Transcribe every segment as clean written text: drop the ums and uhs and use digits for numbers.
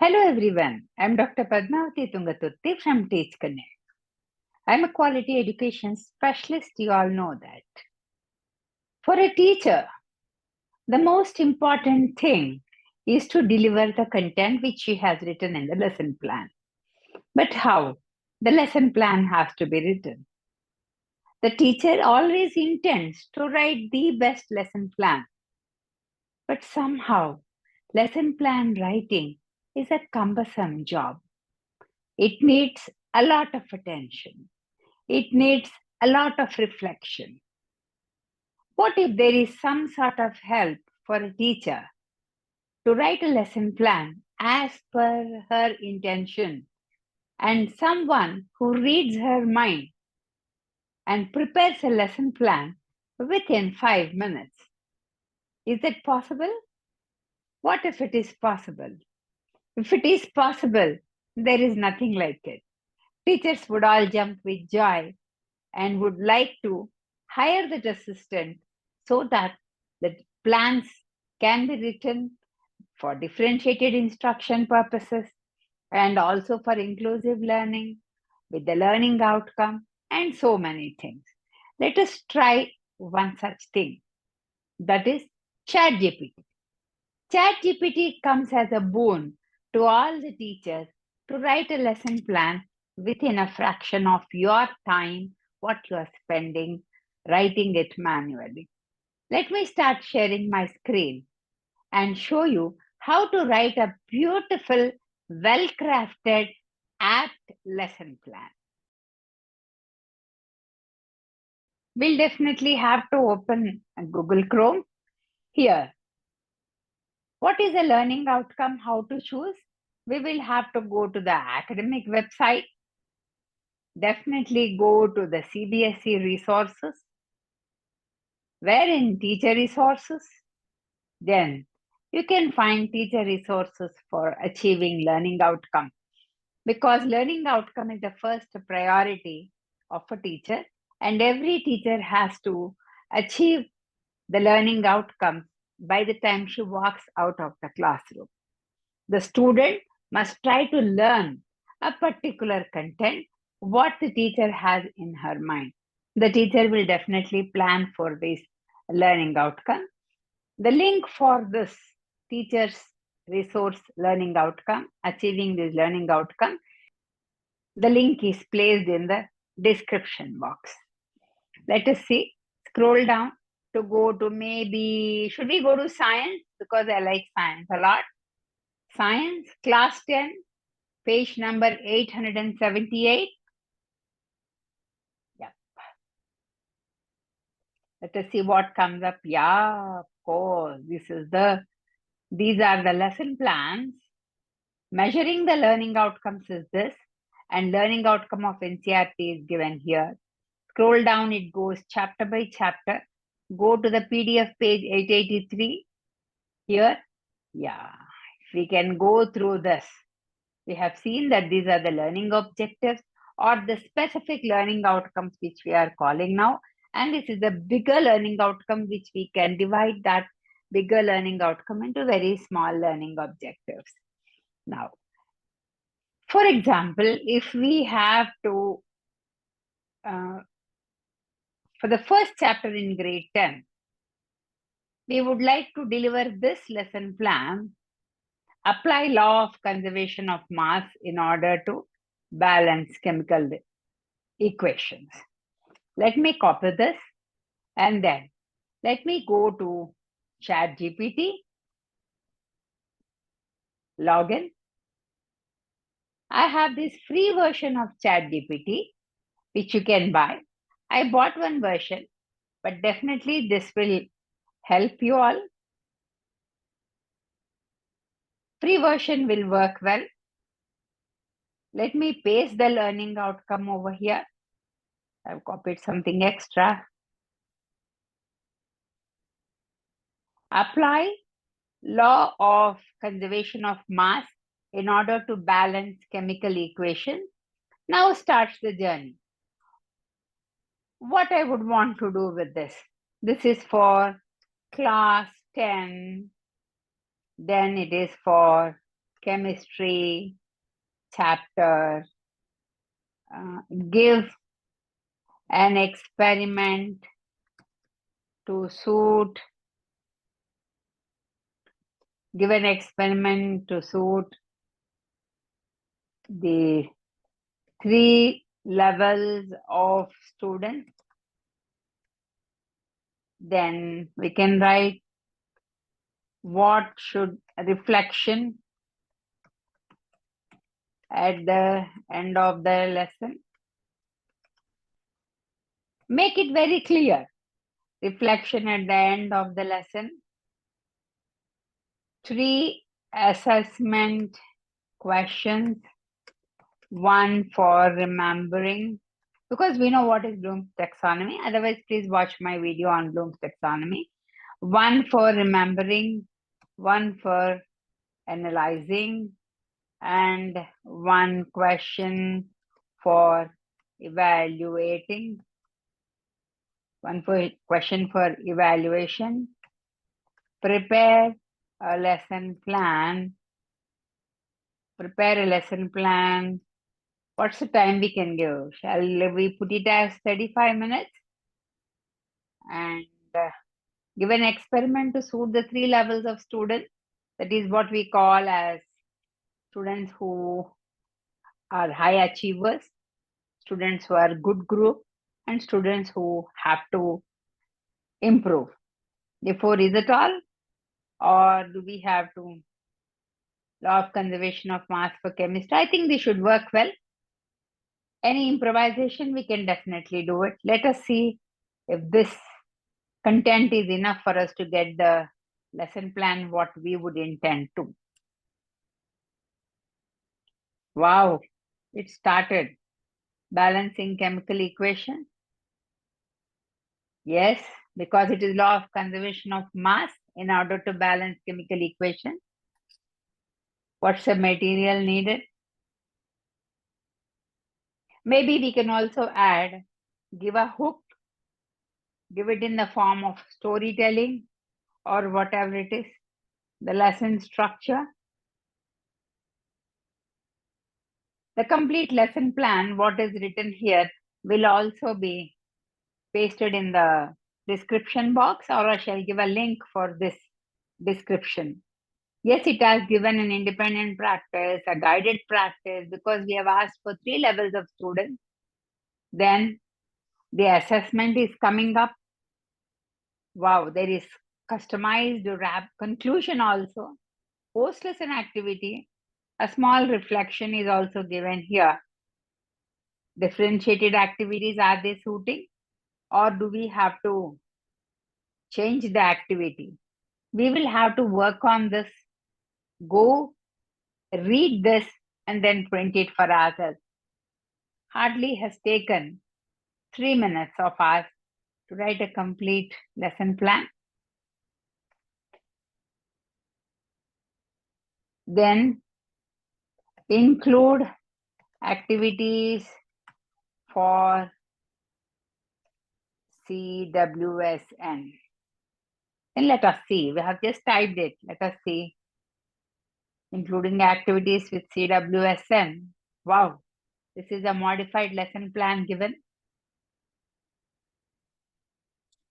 Hello everyone, I'm Dr. Padmavati Tungaturti from Teach Connect. I'm a quality education specialist, you all know that. For a teacher, the most important thing is to deliver the content which she has written in the lesson plan. But how? The lesson plan has to be written. The teacher always intends to write the best lesson plan. But somehow, lesson plan writing is a cumbersome job. It needs a lot of attention. It needs a lot of reflection. What if there is some sort of help for a teacher to write a lesson plan as per her intention and someone who reads her mind and prepares a lesson plan within 5 minutes? Is it possible? What if it is possible? If it is possible, there is nothing like it. Teachers would all jump with joy and would like to hire that assistant so that the plans can be written for differentiated instruction purposes and also for inclusive learning with the learning outcome and so many things. Let us try one such thing, that is ChatGPT. ChatGPT comes as a boon to all the teachers to write a lesson plan within a fraction of your time, what you are spending writing it manually. Let me start sharing my screen and show you how to write a beautiful, well crafted, apt lesson plan. We'll definitely have to open Google Chrome. Here, what is a learning outcome? How to choose? We will have to go to the academic website. Definitely go to the CBSE resources. Where in teacher resources? Then you can find teacher resources for achieving learning outcome, because learning outcome is the first priority of a teacher, and every teacher has to achieve the learning outcomes by the time she walks out of the classroom. The student must try to learn a particular content, what the teacher has in her mind. The teacher will definitely plan for this learning outcome. The link for this teacher's resource learning outcome, achieving this learning outcome, the link is placed in the description box. Let us see, scroll down to go to maybe, should we go to science? Because I like science a lot. Science, class 10, page number 878. Yeah. Let us see what comes up. Yeah, of course. These are the lesson plans. Measuring the learning outcomes is this, and learning outcome of NCERT is given here. Scroll down, it goes chapter by chapter. Go to the PDF page 883. Here, yeah, if we can go through this, we have seen that these are the learning objectives or the specific learning outcomes which we are calling now. And this is the bigger learning outcome which we can divide that bigger learning outcome into very small learning objectives. Now, for example, if we have to, for the first chapter in grade 10, we would like to deliver this lesson plan, apply law of conservation of mass in order to balance chemical equations. Let me copy this and then let me go to ChatGPT, login. I have this free version of ChatGPT which you can buy. I bought one version, but definitely this will help you all. Free version will work well. Let me paste the learning outcome over here. I've copied something extra. Apply law of conservation of mass in order to balance chemical equation. Now starts the journey. What I would want to do with this. This is for class 10. Then it is for chemistry chapter, give an experiment to suit, give an experiment to suit the 3 levels of students. Then we can write what should reflection at the end of the lesson. Make it very clear. Reflection at the end of the lesson. 3 assessment questions. 1 for remembering, because we know what is Bloom's taxonomy. Otherwise, please watch my video on Bloom's taxonomy. 1 for remembering, 1 for analyzing, and 1 question for evaluating. 1 question for evaluation. Prepare a lesson plan. Prepare a lesson plan. What's the time we can give? Shall we put it as 35 minutes? And give an experiment to suit the 3 levels of students. That is what we call as students who are high achievers, students who are good group, and students who have to improve. Therefore, is it all? Or do we have to law of conservation of mass for chemistry? I think they should work well. Any improvisation, we can definitely do it. Let us see if this content is enough for us to get the lesson plan what we would intend to. Wow, it started. Balancing chemical equation. Yes, because it is law of conservation of mass in order to balance chemical equation. What's the material needed? Maybe we can also add, give a hook, give it in the form of storytelling or whatever it is, the lesson structure. The complete lesson plan, what is written here, will also be pasted in the description box, or I shall give a link for this description. Yes, it has given an independent practice, a guided practice, because we have asked for 3 levels of students. Then the assessment is coming up. Wow, there is customized wrap conclusion also. Post-lesson activity, a small reflection is also given here. Differentiated activities, are they suiting? Or do we have to change the activity? We will have to work on this. Go read this and then print it for ourselves. Hardly has taken 3 minutes of us to write a complete lesson plan. Then include activities for CWSN. And let us see, we have just typed it. Let us see, including activities with CWSN. Wow, this is a modified lesson plan given.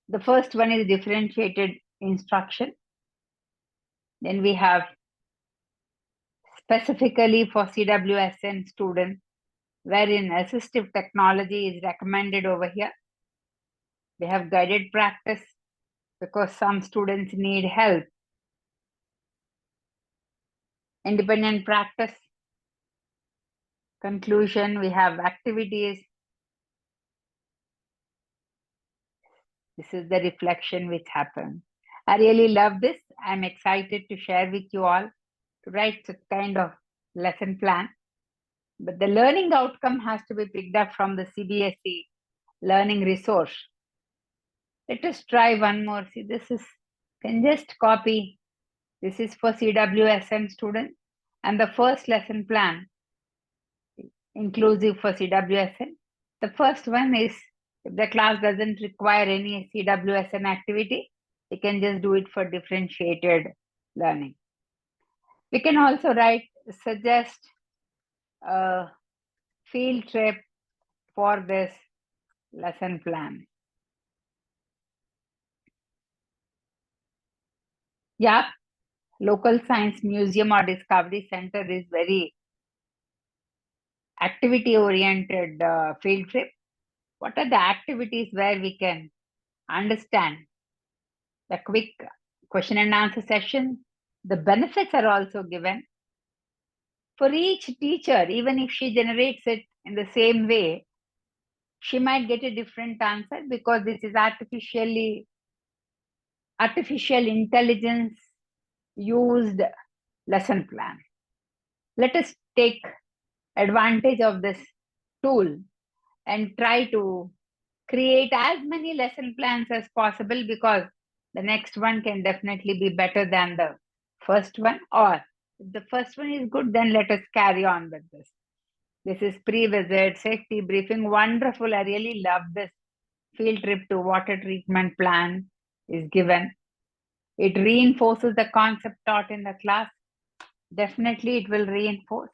The first one is differentiated instruction. Then we have specifically for CWSN students, wherein assistive technology is recommended over here. They have guided practice because some students need help. Independent practice. Conclusion, we have activities. This is the reflection which happened. I really love this. I'm excited to share with you all to write such kind of lesson plan. But the learning outcome has to be picked up from the CBSE learning resource. Let us try one more. See, this is, can just copy. This is for CWSN students. And the first lesson plan, inclusive for CWSN. The first one is, if the class doesn't require any CWSN activity, we can just do it for differentiated learning. We can also write suggest a field trip for this lesson plan? Yeah, local science museum or discovery center is very activity oriented field trip. What are the activities where we can understand the quick question and answer session? The benefits are also given. For each teacher, even if she generates it in the same way, she might get a different answer because this is artificial intelligence used lesson plan. Let us take advantage of this tool and try to create as many lesson plans as possible, because the next one can definitely be better than the first one, or if the first one is good, then let us carry on with this. This is pre-visit safety briefing. Wonderful. I really love this. Field trip to water treatment plan is given. It reinforces the concept taught in the class. Definitely it will reinforce.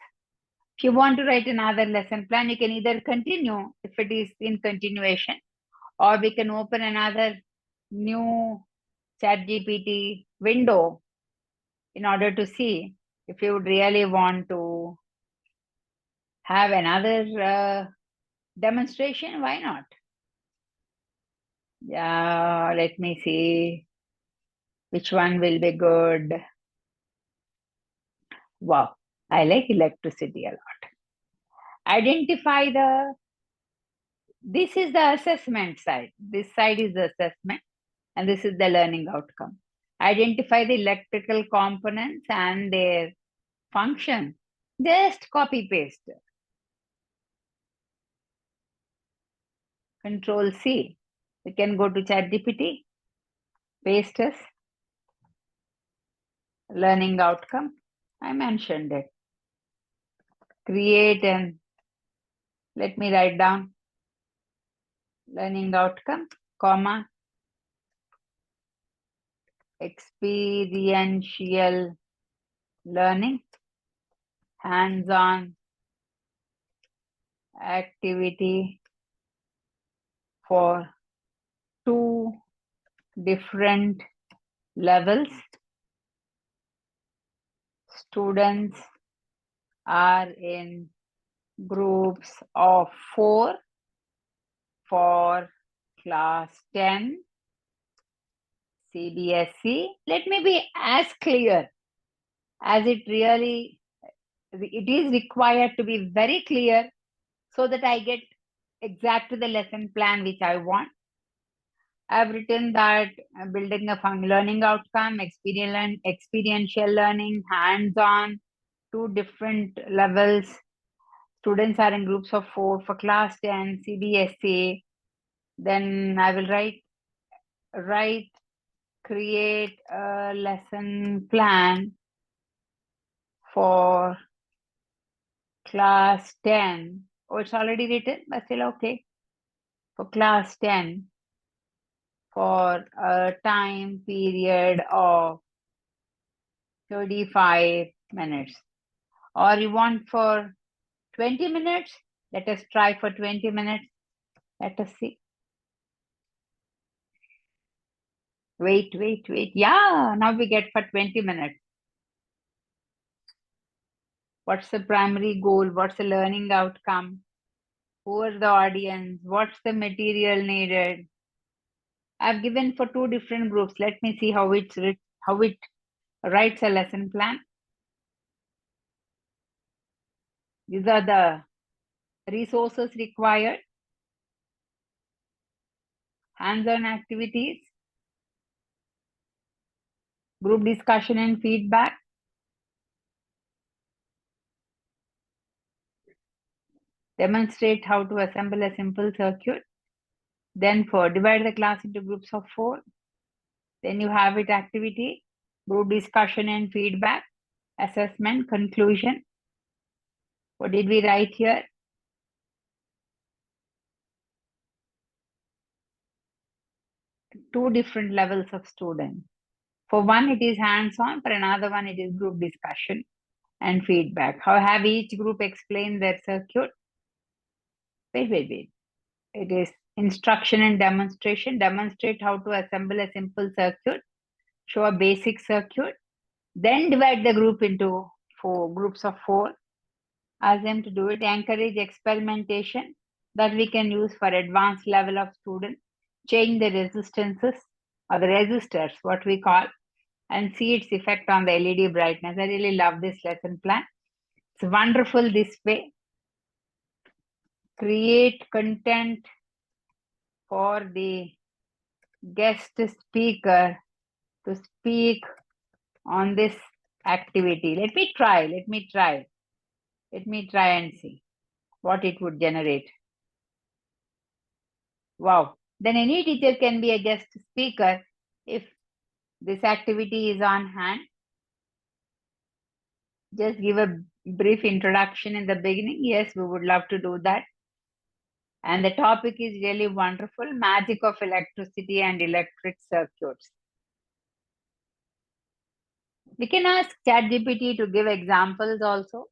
If you want to write another lesson plan, you can either continue if it is in continuation, or we can open another new ChatGPT window in order to see if you would really want to have another demonstration. Why not? Yeah, let me see which one will be good. Wow, I like electricity a lot. Identify this is the assessment side. This side is the assessment, and this is the learning outcome. Identify the electrical components and their function. Just copy paste. Control C. We can go to ChatGPT, paste this, learning outcome. I mentioned it. Create and let me write down learning outcome, comma, experiential learning, hands-on activity for 2 different levels. Students are in groups of 4 for class 10 CBSE. Let me be as clear as it is required to be very clear, so that I get exact to the lesson plan which I want. I've written that building a learning outcome, experiential learning, hands-on, 2 different levels. Students are in groups of 4 for class 10 CBSE. Then I will create a lesson plan for class 10. Oh, it's already written, but still okay. For class 10 for a time period of 35 minutes. Or you want for 20 minutes? Let us try for 20 minutes. Let us see. Wait. Yeah, now we get for 20 minutes. What's the primary goal? What's the learning outcome? Who is the audience? What's the material needed? I've given for 2 different groups. Let me see how it writes a lesson plan. These are the resources required. Hands-on activities, group discussion and feedback, demonstrate how to assemble a simple circuit. Then divide the class into groups of 4. Then you have it activity, group discussion and feedback, assessment, conclusion. What did we write here? 2 different levels of students. For one, it is hands-on. For another one, it is group discussion. and feedback. How have each group explained their circuit? Wait. It is instruction and demonstration. Demonstrate how to assemble a simple circuit. Show a basic circuit. Then divide the group into four groups of four. Ask them to do it. Encourage experimentation that we can use for advanced level of students. Change the resistances or the resistors, what we call, and see its effect on the LED brightness. I really love this lesson plan. It's wonderful this way. Create content for the guest speaker to speak on this activity. Let me try and see what it would generate. Wow. Then any teacher can be a guest speaker if this activity is on hand. Just give a brief introduction in the beginning. Yes, we would love to do that. And the topic is really wonderful, magic of electricity and electric circuits. We can ask ChatGPT to give examples also.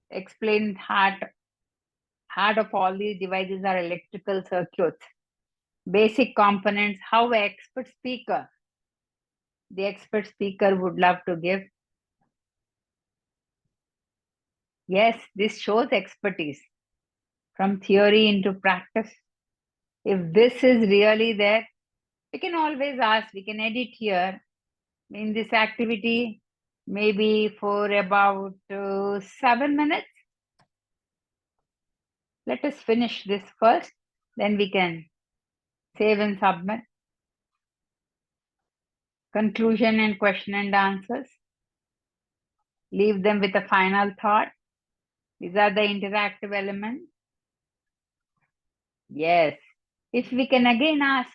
Explain heart of all these devices are electrical circuits. Basic components, how the expert speaker would love to give. Yes, this shows expertise from theory into practice. If this is really there, we can always ask, we can edit here in this activity, maybe for about 7 minutes. Let us finish this first, then we can save and submit. Conclusion and question and answers. Leave them with a final thought. These are the interactive elements. Yes. If we can again ask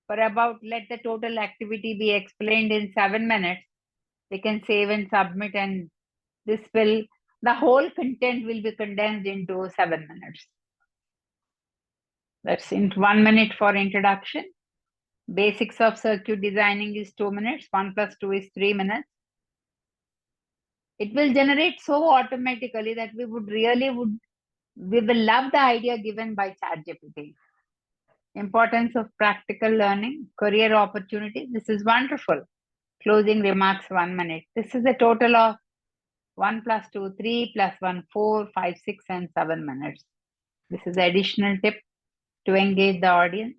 for about, let the total activity be explained in 7 minutes, we can save and submit, and the whole content will be condensed into 7 minutes. That's in 1 minute for introduction. Basics of circuit designing is 2 minutes. 1 plus 2 is 3 minutes. It will generate so automatically that we will love the idea given by ChatGPT. Importance of practical learning, career opportunities. This is wonderful. Closing remarks, 1 minute. This is a total of 1 plus 2, 3 plus 1, 4, 5, 6, and 7 minutes. This is additional tip to engage the audience.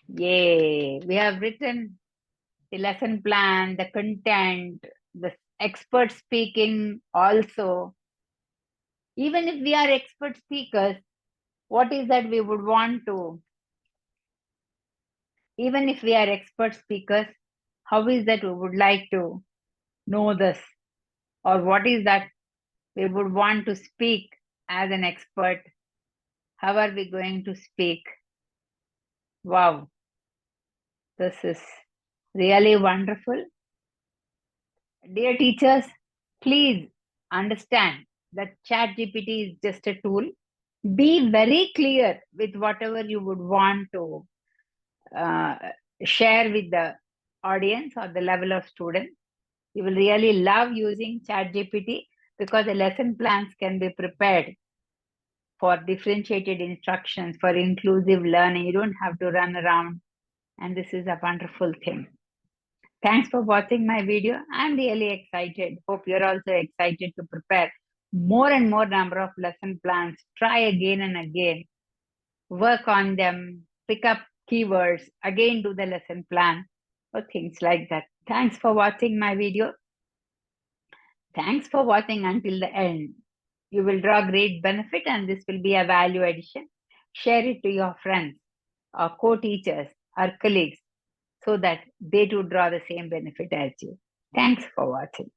Yay! We have written the lesson plan, the content, the expert speaking also. Even if we are expert speakers, what is that we would want to? Even if we are expert speakers, how is that we would like to know this? Or what is that we would want to speak as an expert? How are we going to speak? Wow, this is really wonderful. Dear teachers, please understand that ChatGPT is just a tool. Be very clear with whatever you would want to share with the audience or the level of student. You will really love using ChatGPT because the lesson plans can be prepared for differentiated instructions, for inclusive learning. You don't have to run around, and this is a wonderful thing. Thanks for watching my video. I'm really excited. Hope you're also excited to prepare more and more number of lesson plans. Try again and again. Work on them. Pick up keywords. Again, do the lesson plan or things like that. Thanks for watching my video. Thanks for watching until the end. You will draw great benefit, and this will be a value addition. Share it to your friends or co-teachers or colleagues so that they too draw the same benefit as you. Thanks for watching.